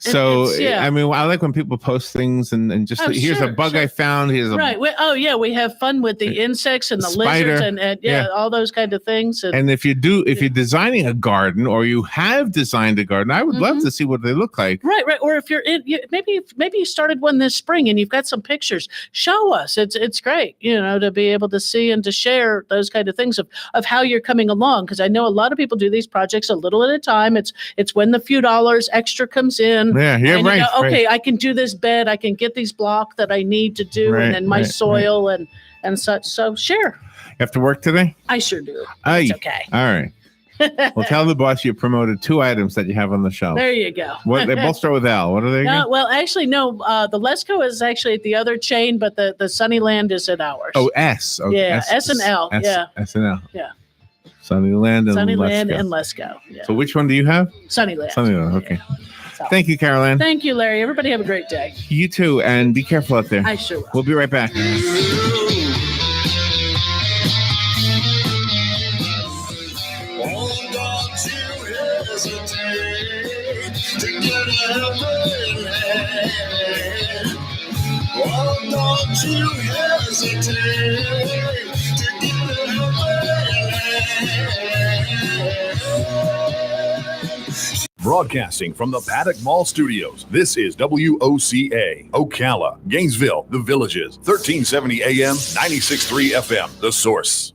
Speaker 2: So, I mean, I like when people post things and just, here's a bug I found. Here's
Speaker 3: we have fun with the insects and the
Speaker 2: spider,
Speaker 3: lizards and all those kind of things.
Speaker 2: And if you're designing a garden or you have designed a garden, I would love to see what they look like.
Speaker 3: Right. Or if you're maybe you started one this spring and you've got some pictures, show us. It's great, to be able to see and to share those kind of things of how you're coming along. Because I know a lot of people do these projects a little at a time. It's when the few dollars extra comes in.
Speaker 2: Right.
Speaker 3: Okay, I can do this bed. I can get these blocks that I need to do, and then my soil and such. So share.
Speaker 2: You have to work today?
Speaker 3: I sure do.
Speaker 2: It's
Speaker 3: okay.
Speaker 2: All right. Well, tell the boss you promoted 2 items that you have on the shelf.
Speaker 3: There you go.
Speaker 2: They both start with L. What are they again?
Speaker 3: Well, actually, no. The Lesco is actually at the other chain, but the Sunnyland is at ours.
Speaker 2: Oh, S. Okay.
Speaker 3: S and L.
Speaker 2: S and L.
Speaker 3: Yeah.
Speaker 2: Sunnyland
Speaker 3: and Lesco. Yeah.
Speaker 2: So which one do you have?
Speaker 3: Sunnyland.
Speaker 2: Sunnyland. Okay.
Speaker 3: Yeah. So,
Speaker 2: thank you, Caroline.
Speaker 3: Thank you, Larry. Everybody have a great day.
Speaker 2: You too, and be careful out there.
Speaker 3: I sure will.
Speaker 2: We'll be right back.
Speaker 16: Don't you hesitate to get Broadcasting from the Paddock Mall Studios, this is WOCA, Ocala, Gainesville, The Villages, 1370 AM, 96.3 FM, The Source.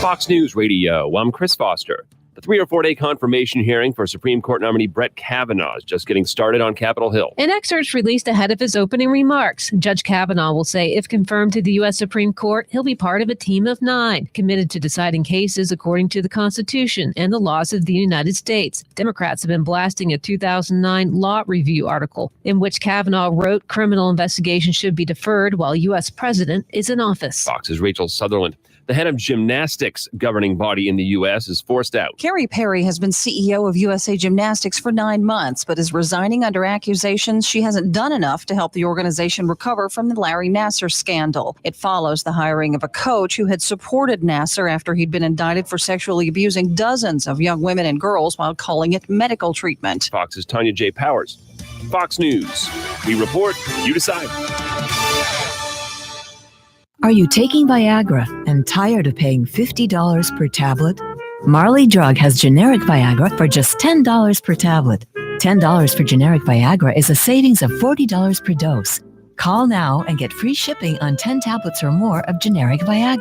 Speaker 4: Fox News Radio, I'm Chris Foster. The 3 or 4 day confirmation hearing for Supreme Court nominee Brett Kavanaugh is just getting started on Capitol Hill.
Speaker 6: In excerpts released ahead of his opening remarks, Judge Kavanaugh will say if confirmed to the U.S. Supreme Court, he'll be part of a team of 9 committed to deciding cases according to the Constitution and the laws of the United States. Democrats have been blasting a 2009 law review article in which Kavanaugh wrote criminal investigations should be deferred while U.S. president is in office.
Speaker 4: Fox's Rachel Sutherland. The head of gymnastics governing body in the U.S. is forced out.
Speaker 17: Carrie Perry has been CEO of USA Gymnastics for 9 months, but is resigning under accusations she hasn't done enough to help the organization recover from the Larry Nassar scandal. It follows the hiring of a coach who had supported Nassar after he'd been indicted for sexually abusing dozens of young women and girls while calling it medical treatment.
Speaker 4: Fox's Tanya J. Powers. Fox News. We report, you decide.
Speaker 18: Are you taking Viagra and tired of paying $50 per tablet? Marley Drug has generic Viagra for just $10 per tablet. $10 for generic Viagra is a savings of $40 per dose. Call now and get free shipping on 10 tablets or more of generic Viagra.